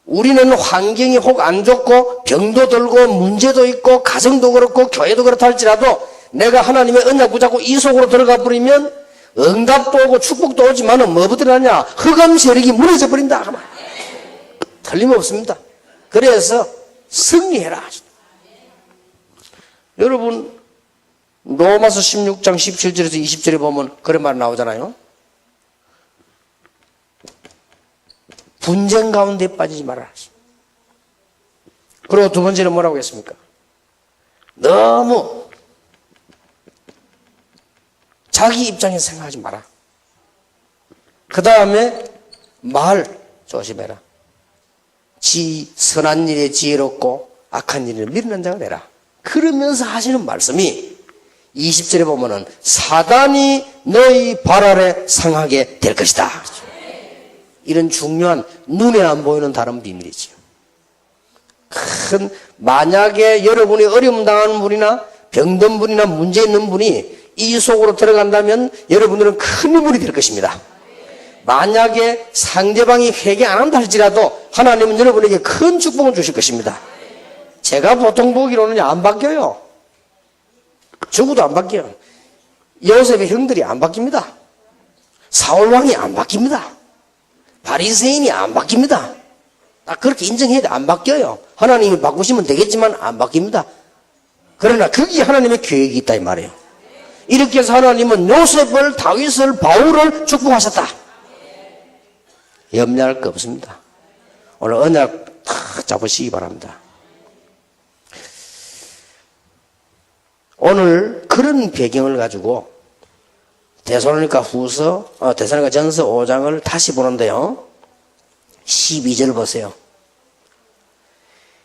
우리는 환경이 혹 안 좋고 병도 들고 문제도 있고 가정도 그렇고 교회도 그렇다 할지라도 내가 하나님의 언약 붙잡고 이 속으로 들어가 버리면 응답도 오고 축복도 오지만 뭐부터 하냐? 흑암 세력이 무너져 버린다. 틀림없습니다. 그래서 승리해라. 여러분 로마서 16장 17절에서 20절에 보면 그런 말 나오잖아요. 분쟁 가운데 빠지지 말아라. 그리고 두 번째는 뭐라고 했습니까? 너무 자기 입장에서 생각하지 마라. 그 다음에 말 조심해라. 선한 일에 지혜롭고 악한 일을 미루는 자가 되라. 그러면서 하시는 말씀이 20절에 보면은 사단이 너희 발 아래 상하게 될 것이다. 이런 중요한 눈에 안 보이는 다른 비밀이죠. 만약에 여러분이 어려움 당하는 분이나 병든 분이나 문제 있는 분이 이 속으로 들어간다면 여러분들은 큰 인물이 될 것입니다. 만약에 상대방이 회개 안 한다 할지라도 하나님은 여러분에게 큰 축복을 주실 것입니다. 제가 보통 보기로는 안 바뀌어요. 죽어도 안 바뀌어요. 요셉의 형들이 안 바뀝니다. 사울왕이 안 바뀝니다. 바리새인이 안 바뀝니다. 딱 그렇게 인정해야 돼. 안 바뀌어요. 하나님이 바꾸시면 되겠지만 안 바뀝니다. 그러나 거기에 하나님의 계획이 있다 이 말이에요. 이렇게 해서 하나님은 요셉을, 다윗을, 바울을 축복하셨다. 염려할 거 없습니다. 오늘 언약 탁 잡으시기 바랍니다. 오늘 그런 배경을 가지고 데살로니가 전서 5장을 다시 보는데요. 12절 보세요.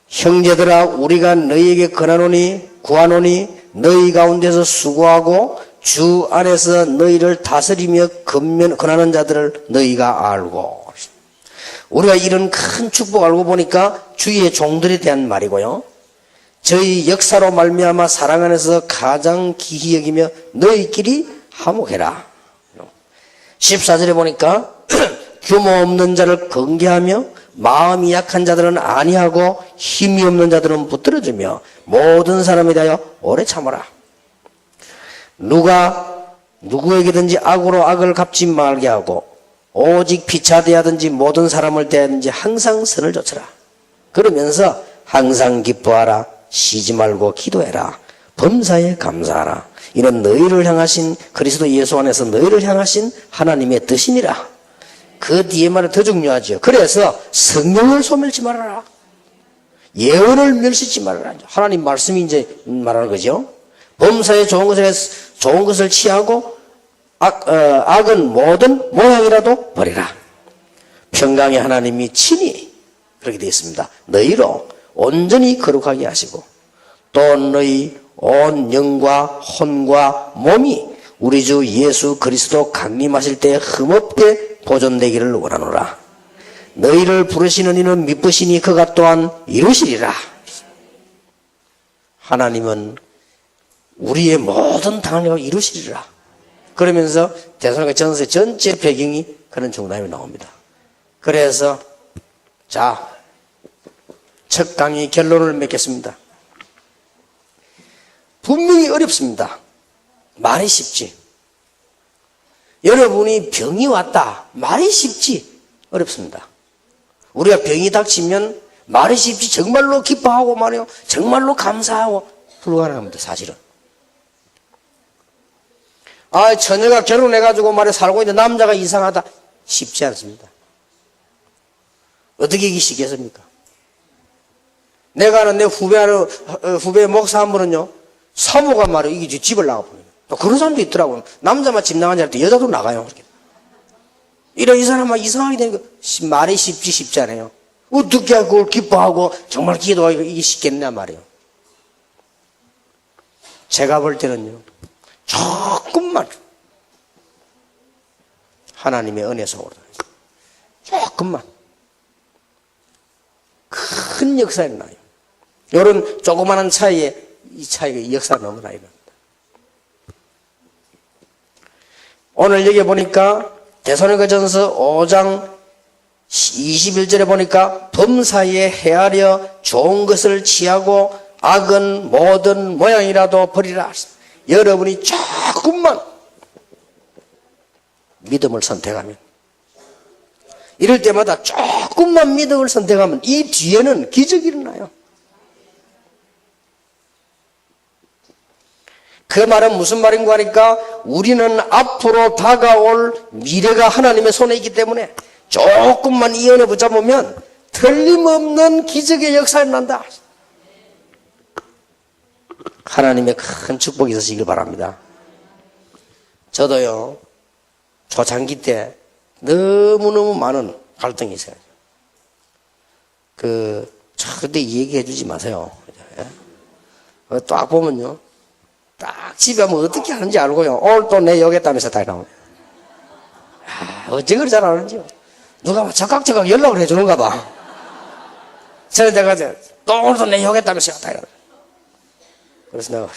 형제들아 우리가 너희에게 구하노니 너희 가운데서 수고하고 주 안에서 너희를 다스리며 권하는 자들을 너희가 알고. 우리가 이런 큰 축복 알고 보니까 주의 종들에 대한 말이고요. 저희 역사로 말미암아 사랑 안에서 가장 기히 여기며 너희끼리 화목해라. 14절에 보니까 규모 없는 자를 건개하며 마음이 약한 자들은 안위하고 힘이 없는 자들은 붙들어주며 모든 사람에 대하여 오래 참아라. 누가 누구에게든지 악으로 악을 갚지 말게 하고 오직 피차 대하든지 모든 사람을 대하든지 항상 선을 좇으라. 그러면서 항상 기뻐하라. 쉬지 말고 기도해라. 범사에 감사하라. 이는 너희를 향하신 그리스도 예수 안에서 너희를 향하신 하나님의 뜻이니라. 그 뒤에 말은 더 중요하죠. 그래서 성령을 소멸치 말아라. 예언을 멸시치 말아라. 하나님 말씀이 이제 말하는 거죠. 범사에 좋은 것을 취하고 악은 모든 모양이라도 버리라. 평강의 하나님이 친히 그렇게 되어 있습니다. 너희로 온전히 거룩하게 하시고 또 너희 온 영과 혼과 몸이 우리 주 예수 그리스도 강림하실 때 흠없게 보존되기를 원하노라. 너희를 부르시는 이는 미쁘시니 그가 또한 이루시리라. 하나님은 우리의 모든 당을 이루시리라. 그러면서 데살로니가 전서의 전체 배경이 그런 중단이 나옵니다. 그래서 첫 강의 결론을 맺겠습니다. 분명히 어렵습니다. 말이 쉽지. 여러분이 병이 왔다. 말이 쉽지. 어렵습니다. 우리가 병이 닥치면 말이 쉽지. 정말로 기뻐하고 말이요. 정말로 감사하고 불가능합니다. 사실은. 처녀가 결혼해가지고 말에 살고 있는데 남자가 이상하다. 쉽지 않습니다. 어떻게 이기 시겠습니까? 내가 아는 내 후배 목사 한 분은요, 사모가 말이야, 이게 집을 나가버려요. 또 그런 사람도 있더라고요. 남자만 집 나가는 줄 알았더니 여자도 나가요. 이 사람은 이상하게 되니까 말이 쉽지 않아요. 어떻게 그걸 기뻐하고 정말 기도하기가 이게 쉽겠냐 말이에요. 제가 볼 때는요, 조금만 하나님의 은혜 속으로 조금만 큰 역사가 일어나요. 이런 조그마한 차이에 이 차이가 역사가 너무나 일어납니다. 오늘 여기 보니까 데살로니가전서 5장 21절에 보니까 범사에 헤아려 좋은 것을 취하고 악은 모든 모양이라도 버리라. 여러분이 조금만 믿음을 선택하면, 이럴 때마다 조금만 믿음을 선택하면 이 뒤에는 기적이 일어나요. 그 말은 무슨 말인가 하니까 우리는 앞으로 다가올 미래가 하나님의 손에 있기 때문에 조금만 이 은혜 붙잡으면 틀림없는 기적의 역사가 난다. 하나님의 큰 축복이 있으시길 바랍니다. 저도요, 초창기 때 너무너무 많은 갈등이 있어요. 절대 얘기해 주지 마세요. 딱 보면요, 딱 집에 하면 어떻게 하는지 알고요. 오늘 또 내 욕했다면서 다 나오네. 어째 그걸 잘 아는지요. 누가 막 적각적각 연락을 해주는가 봐. 저는 내가 또 오늘도 내 욕했다면서 다 이러네. 그래서 내가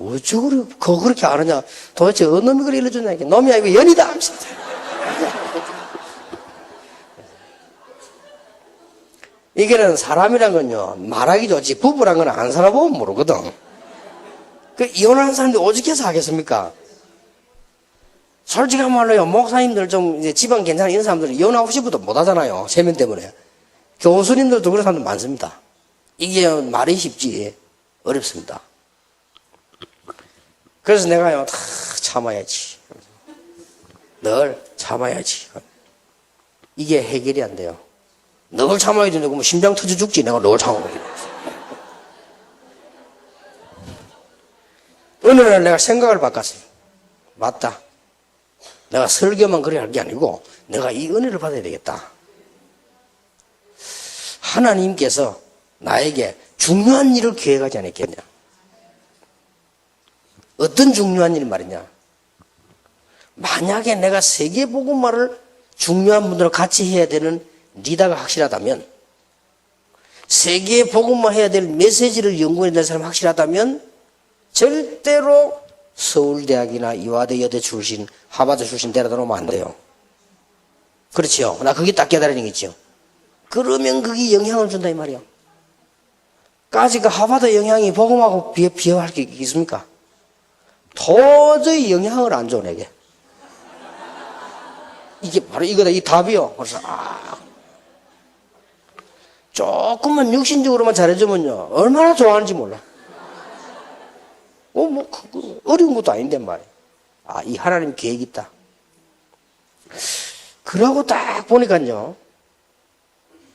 어째 그렇게 아느냐. 도대체 어느 놈이 그걸 일러주냐. 놈이 아니고 연이다 하면서. 이게는 사람이란 건요, 말하기 좋지 부부란 건 안 살아보면 모르거든. 이혼하는 사람들이 오죽해서 하겠습니까? 솔직한 말로요, 목사님들 좀 이제 집안 괜찮은 이런 사람들은 이혼하고 싶어도 못 하잖아요. 세면 때문에. 교수님들도 그런 사람들 많습니다. 이게 말이 쉽지 어렵습니다. 그래서 내가요, 다 참아야지. 늘 참아야지. 이게 해결이 안 돼요. 늘 참아야 되는데, 그러면 심장 터져 죽지. 내가 늘 참아야 돼. 어느 날 내가 생각을 바꿨어요. 맞다. 내가 설교만 그래야 할 게 아니고 내가 이 은혜를 받아야 되겠다. 하나님께서 나에게 중요한 일을 계획하지 않았겠냐. 어떤 중요한 일 말이냐. 만약에 내가 세계복음화를 중요한 분들과 같이 해야 되는 리더가 확실하다면, 세계복음화 해야 될 메시지를 연구해야 될 사람이 확실하다면 절대로 서울대학이나 이화대 여대 출신, 하버드 출신 데려다 놓으면 안 돼요. 그렇지요. 나 그게 딱 깨달은 거지요. 그러면 그게 영향을 준다 이 말이야. 까지 그 하버드 영향이 복음하고 비교할 게 있습니까? 도저히 영향을 안 줘, 내게. 이게 바로 이거다, 이 답이요. 그래서, 조금만 육신적으로만 잘해주면요, 얼마나 좋아하는지 몰라. 어려운 것도 아닌데 말이야. 이 하나님 계획이 있다. 그러고 딱 보니까요,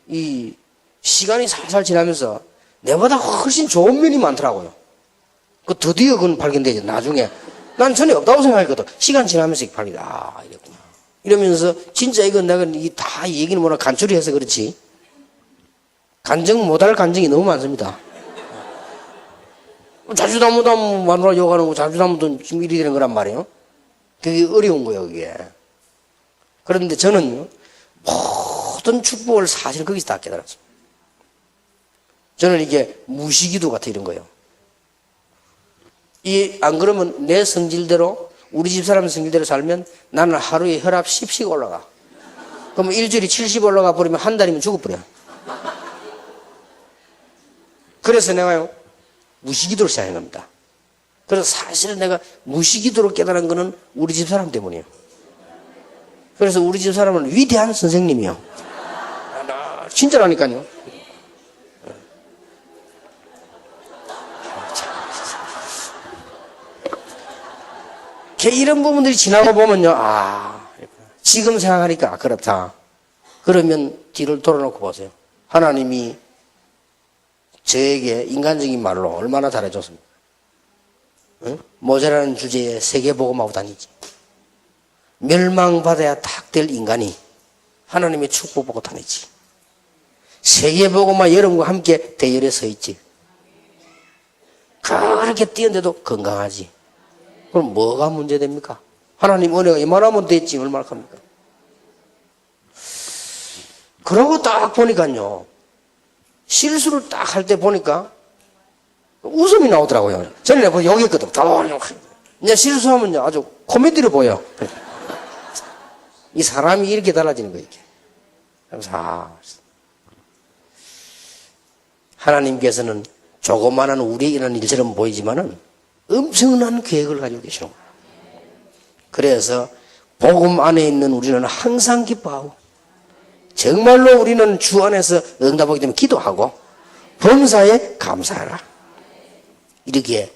이 시간이 살살 지나면서 내보다 훨씬 좋은 면이 많더라고요. 드디어 그건 발견되죠. 나중에. 난 전에 없다고 생각했거든. 시간 지나면서 발견돼. 이랬구나. 이러면서 진짜 이건 내가 다 얘기는 뭐라 간추리 해서 그렇지. 간증 못할 간증이 너무 많습니다. 자주담무담 마누라 욕하는 거 자주담무도 지금 일이 되는 거란 말이에요. 그게 어려운 거예요, 그게. 그런데 저는 모든 축복을 사실 거기서 다 깨달았어요. 저는 이게 무시기도 같아 이런 거예요. 안 그러면 내 성질대로, 우리 집사람 성질대로 살면 나는 하루에 혈압 10씩 올라가. 그러면 일주일에 70 올라가 버리면 한 달이면 죽어버려. 그래서 내가요, 무시기도를 시작한 겁니다. 그래서 사실은 내가 무시기도로 깨달은 거는 우리 집사람 때문이에요. 그래서 우리 집사람은 위대한 선생님이요. 진짜라니까요. 이런 부분들이 지나고 보면요, 지금 생각하니까 그렇다. 그러면 뒤를 돌아놓고 보세요. 하나님이 저에게 인간적인 말로 얼마나 잘해줬습니까? 응? 모자라는 주제에 세계복음하고 다니지. 멸망받아야 탁 될 인간이 하나님의 축복 보고 다니지. 세계 보고만 여러분과 함께 대열에 서 있지. 그렇게 뛰었는데도 건강하지. 그럼 뭐가 문제됩니까? 하나님 은혜가 이만하면 됐지 얼마나 합니까? 그러고 딱 보니까요, 실수를 딱 할 때 보니까 웃음이 나오더라고요. 전에 여기 있거든. 이제 실수하면 아주 코미디로 보여. 이 사람이 이렇게 달라지는 거예요. 그래서 하나님께서는 조그마한 우리에게 일어나는 일처럼 보이지만은 엄청난 계획을 가지고 계시는 거예요. 그래서 복음 안에 있는 우리는 항상 기뻐하고, 정말로 우리는 주 안에서 응답하기 때문에 기도하고 범사에 감사하라. 이렇게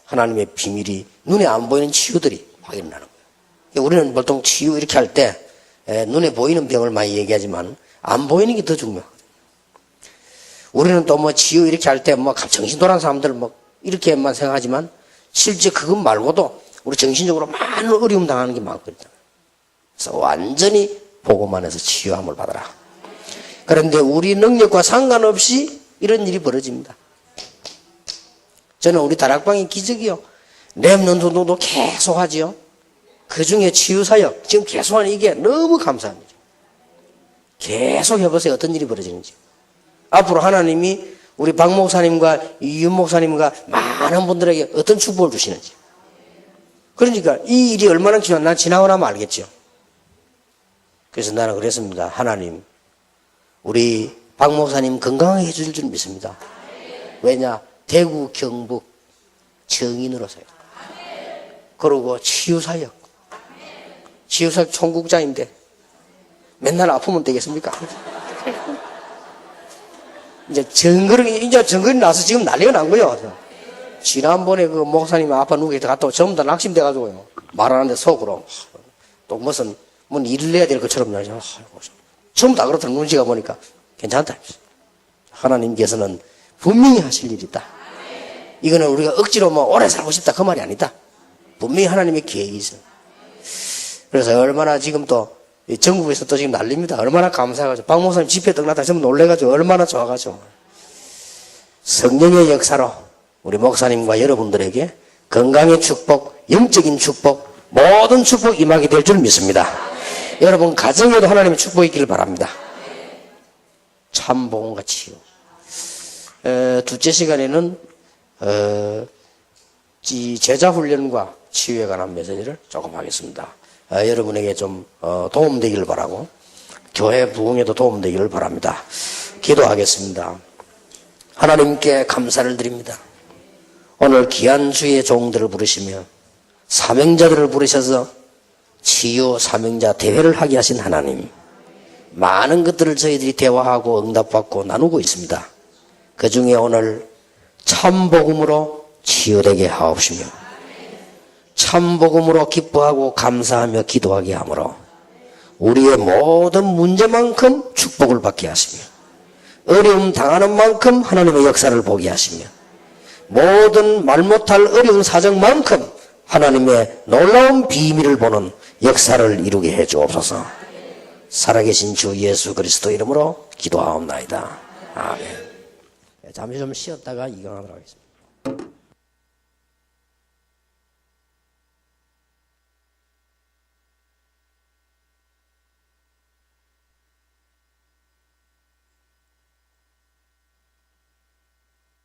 하나님의 비밀이 눈에 안 보이는 치유들이 확인나는 거예요. 우리는 보통 치유 이렇게 할 때 눈에 보이는 병을 많이 얘기하지만 안 보이는 게 더 중요하거든요. 우리는 또 뭐 치유 이렇게 할 때 뭐 정신 돌아간 사람들 뭐 이렇게만 생각하지만 실제 그것 말고도 우리 정신적으로 많은 어려움 당하는 게 많거든요. 그래서 완전히 복음 안에서 치유함을 받아라. 그런데 우리 능력과 상관없이 이런 일이 벌어집니다. 저는 우리 다락방의 기적이요. 랩넌트 운동도 계속 하지요. 그 중에 치유사역, 지금 계속하는 이게 너무 감사합니다. 계속 해보세요. 어떤 일이 벌어지는지. 앞으로 하나님이 우리 박 목사님과 이윤 목사님과 많은 분들에게 어떤 축복을 주시는지. 그러니까 이 일이 얼마나 중요한, 난 지나고 나면 알겠죠. 그래서 나는 그랬습니다. 하나님, 우리 박 목사님 건강하게 해주실 줄 믿습니다. 왜냐? 대구, 경북 정인으로서요. 그리고 치유사역. 치유사역 총국장인데 맨날 아프면 되겠습니까? 이제 정글이 나서 지금 난리가 난 거예요. 지난번에 그 목사님 아빠 누구에 갔다 오고 전부 다 낙심돼가지고요. 말하는데 속으로 또 무슨 일을 내야 될 것처럼 나죠. 전부 다 그렇더라고요. 눈치가 보니까 괜찮다. 하나님께서는 분명히 하실 일이 있다. 이거는 우리가 억지로 뭐 오래 살고 싶다 그 말이 아니다. 분명히 하나님의 계획이 있어요. 그래서 얼마나 지금 또 전국에서 또 지금 난립니다. 얼마나 감사해가지고 박 목사님 집회 떠나다 전부 놀래가지고 얼마나 좋아가지고 성령의 역사로 우리 목사님과 여러분들에게 건강의 축복, 영적인 축복, 모든 축복 임하게 될 줄 믿습니다. 여러분 가정에도 하나님의 축복이 있기를 바랍니다. 참 복음과 치유. 둘째 시간에는 이 제자훈련과 치유에 관한 메시지를 조금 하겠습니다. 여러분에게 좀 도움되기를 바라고 교회 부흥에도 도움되기를 바랍니다. 기도하겠습니다. 하나님께 감사를 드립니다. 오늘 귀한 주의 종들을 부르시며 사명자들을 부르셔서 치유 사명자 대회를 하게 하신 하나님, 많은 것들을 저희들이 대화하고 응답받고 나누고 있습니다. 그 중에 오늘 참복음으로 치유되게 하옵시며 참복음으로 기뻐하고 감사하며 기도하게 하므로 우리의 모든 문제만큼 축복을 받게 하시며 어려움 당하는 만큼 하나님의 역사를 보게 하시며 모든 말 못할 어려운 사정만큼 하나님의 놀라운 비밀을 보는 역사를 이루게 해 주옵소서. 살아계신 주 예수 그리스도 이름으로 기도하옵나이다. 아멘. 잠시 좀 쉬었다가 이강하도록 하겠습니다.